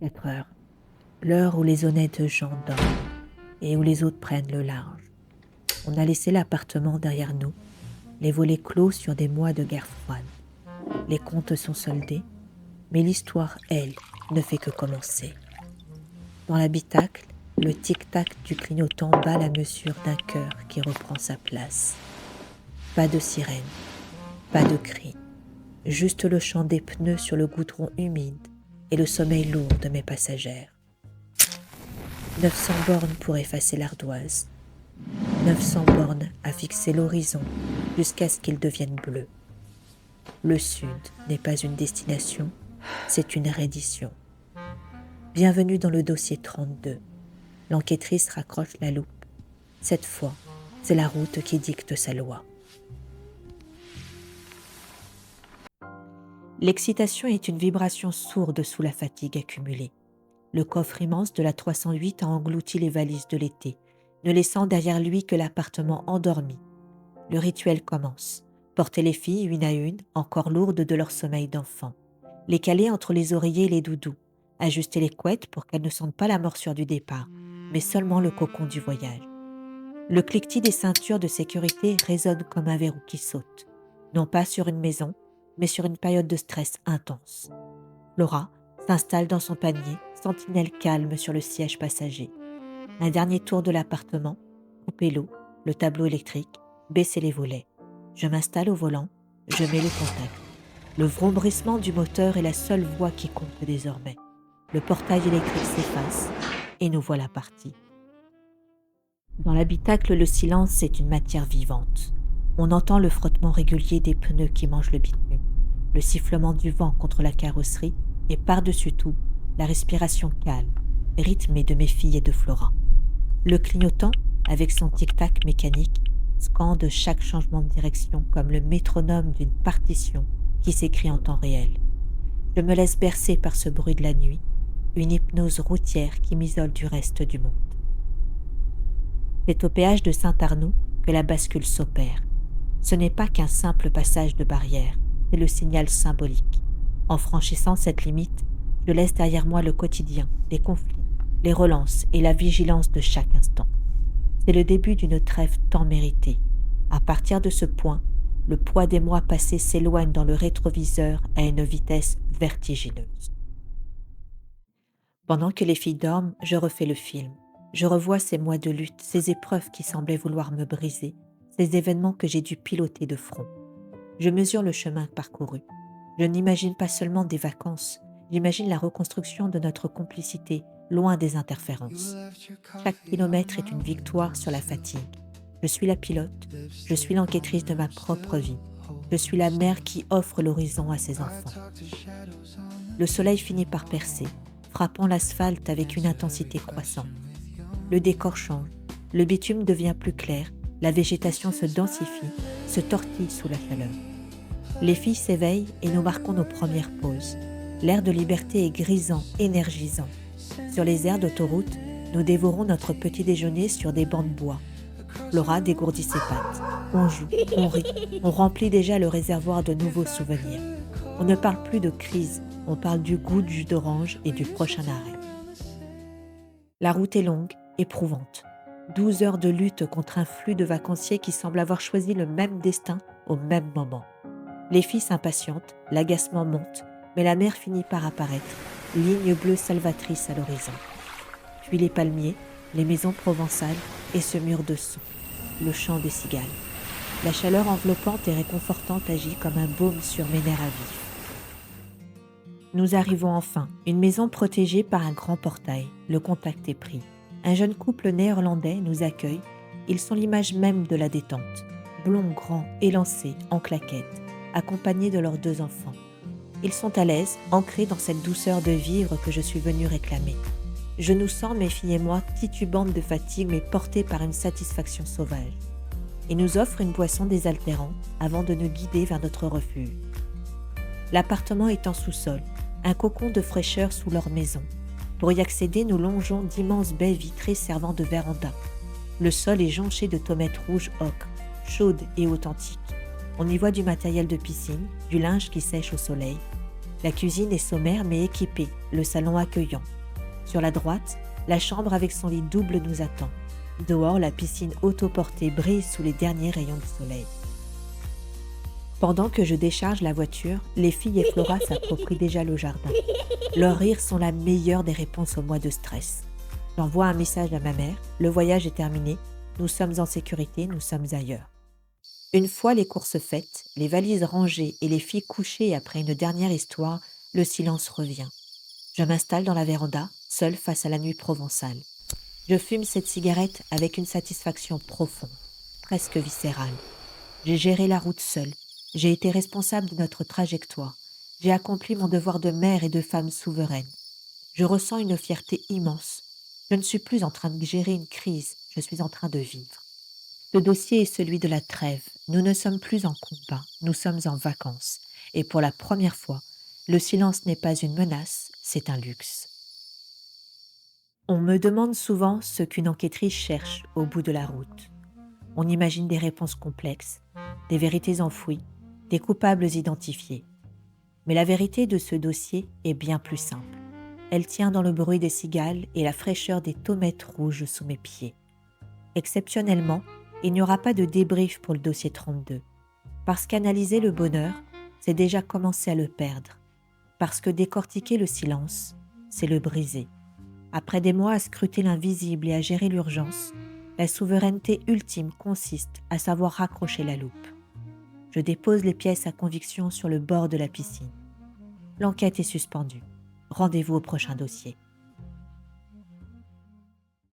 4 heures, l'heure où les honnêtes gens dorment et où les autres prennent le large. On a laissé l'appartement derrière nous, les volets clos sur des mois de guerre froide. Les comptes sont soldés, mais l'histoire, elle, ne fait que commencer. Dans l'habitacle, le tic-tac du clignotant bat la mesure d'un cœur qui reprend sa place. Pas de sirène, pas de cri, juste le chant des pneus sur le goudron humide et le sommeil lourd de mes passagères. 900 bornes pour effacer l'ardoise, 900 bornes à fixer l'horizon jusqu'à ce qu'il devienne bleu. Le sud n'est pas une destination, c'est une reddition. Bienvenue dans le dossier 32. L'enquêtrice raccroche la loupe. Cette fois, c'est la route qui dicte sa loi. L'excitation est une vibration sourde sous la fatigue accumulée. Le coffre immense de la 308 a englouti les valises de l'été, ne laissant derrière lui que l'appartement endormi. Le rituel commence. Porter les filles une à une, encore lourdes de leur sommeil d'enfant. Les caler entre les oreillers et les doudous. Ajuster les couettes pour qu'elles ne sentent pas la morsure du départ, mais seulement le cocon du voyage. Le cliquetis des ceintures de sécurité résonne comme un verrou qui saute. Non pas sur une maison, mais sur une période de stress intense. Laura s'installe dans son panier, sentinelle calme sur le siège passager. Un dernier tour de l'appartement, couper l'eau, le tableau électrique, baisser les volets. Je m'installe au volant, je mets le contact. Le vrombrissement du moteur est la seule voix qui compte désormais. Le portail électrique s'efface et nous voilà partis. Dans l'habitacle, le silence est une matière vivante. On entend le frottement régulier des pneus qui mangent le bitume, le sifflement du vent contre la carrosserie et par-dessus tout, la respiration calme, rythmée de mes filles et de Flora. Le clignotant, avec son tic-tac mécanique, scande chaque changement de direction comme le métronome d'une partition qui s'écrit en temps réel. Je me laisse bercer par ce bruit de la nuit, une hypnose routière qui m'isole du reste du monde. C'est au péage de Saint-Arnoux que la bascule s'opère. Ce n'est pas qu'un simple passage de barrière, c'est le signal symbolique. En franchissant cette limite, je laisse derrière moi le quotidien, les conflits, les relances et la vigilance de chaque instant. C'est le début d'une trêve tant méritée. À partir de ce point, le poids des mois passés s'éloigne dans le rétroviseur à une vitesse vertigineuse. Pendant que les filles dorment, je refais le film. Je revois ces mois de lutte, ces épreuves qui semblaient vouloir me briser, ces événements que j'ai dû piloter de front. Je mesure le chemin parcouru. Je n'imagine pas seulement des vacances, j'imagine la reconstruction de notre complicité, loin des interférences. Chaque kilomètre est une victoire sur la fatigue. Je suis la pilote, je suis l'enquêtrice de ma propre vie. Je suis la mère qui offre l'horizon à ses enfants. Le soleil finit par percer, frappant l'asphalte avec une intensité croissante. Le décor change, le bitume devient plus clair, la végétation se densifie, se tortille sous la chaleur. Les filles s'éveillent et nous marquons nos premières pauses. L'air de liberté est grisant, énergisant. Sur les aires d'autoroute, nous dévorons notre petit déjeuner sur des bancs de bois. Laura dégourdit ses pattes. On joue, on rit, on remplit déjà le réservoir de nouveaux souvenirs. On ne parle plus de crise, on parle du goût du jus d'orange et du prochain arrêt. La route est longue, éprouvante. 12 heures de lutte contre un flux de vacanciers qui semble avoir choisi le même destin au même moment. Les filles s'impatientent, l'agacement monte, mais la mer finit par apparaître, ligne bleue salvatrice à l'horizon. Puis les palmiers, les maisons provençales et ce mur de son, le chant des cigales. La chaleur enveloppante et réconfortante agit comme un baume sur mes nerfs à vif. Nous arrivons enfin, une maison protégée par un grand portail. Le contact est pris. Un jeune couple néerlandais nous accueille. Ils sont l'image même de la détente. Blonds, grands, élancés, en claquettes, accompagnés de leurs 2 enfants. Ils sont à l'aise, ancrés dans cette douceur de vivre que je suis venue réclamer. Je nous sens, mes filles et moi, titubantes de fatigue mais portées par une satisfaction sauvage. Ils nous offrent une boisson désaltérante avant de nous guider vers notre refuge. L'appartement est en sous-sol, un cocon de fraîcheur sous leur maison. Pour y accéder, nous longeons d'immenses baies vitrées servant de véranda. Le sol est jonché de tomates rouges ocre, chaudes et authentiques. On y voit du matériel de piscine, du linge qui sèche au soleil. La cuisine est sommaire mais équipée, le salon accueillant. Sur la droite, la chambre avec son lit double nous attend. Dehors, la piscine autoportée brille sous les derniers rayons de soleil. Pendant que je décharge la voiture, les filles et Flora s'approprient déjà le jardin. Leurs rires sont la meilleure des réponses au mois de stress. J'envoie un message à ma mère, le voyage est terminé, nous sommes en sécurité, nous sommes ailleurs. Une fois les courses faites, les valises rangées et les filles couchées après une dernière histoire, le silence revient. Je m'installe dans la véranda, seule face à la nuit provençale. Je fume cette cigarette avec une satisfaction profonde, presque viscérale. J'ai géré la route seule. J'ai été responsable de notre trajectoire. J'ai accompli mon devoir de mère et de femme souveraine. Je ressens une fierté immense. Je ne suis plus en train de gérer une crise, je suis en train de vivre. Ce dossier est celui de la trêve. Nous ne sommes plus en combat, nous sommes en vacances. Et pour la première fois, le silence n'est pas une menace, c'est un luxe. On me demande souvent ce qu'une enquêtrice cherche au bout de la route. On imagine des réponses complexes, des vérités enfouies, des coupables identifiés. Mais la vérité de ce dossier est bien plus simple. Elle tient dans le bruit des cigales et la fraîcheur des tomates rouges sous mes pieds. Exceptionnellement, il n'y aura pas de débrief pour le dossier 32. Parce qu'analyser le bonheur, c'est déjà commencer à le perdre. Parce que décortiquer le silence, c'est le briser. Après des mois à scruter l'invisible et à gérer l'urgence, la souveraineté ultime consiste à savoir raccrocher la loupe. Je dépose les pièces à conviction sur le bord de la piscine. L'enquête est suspendue. Rendez-vous au prochain dossier.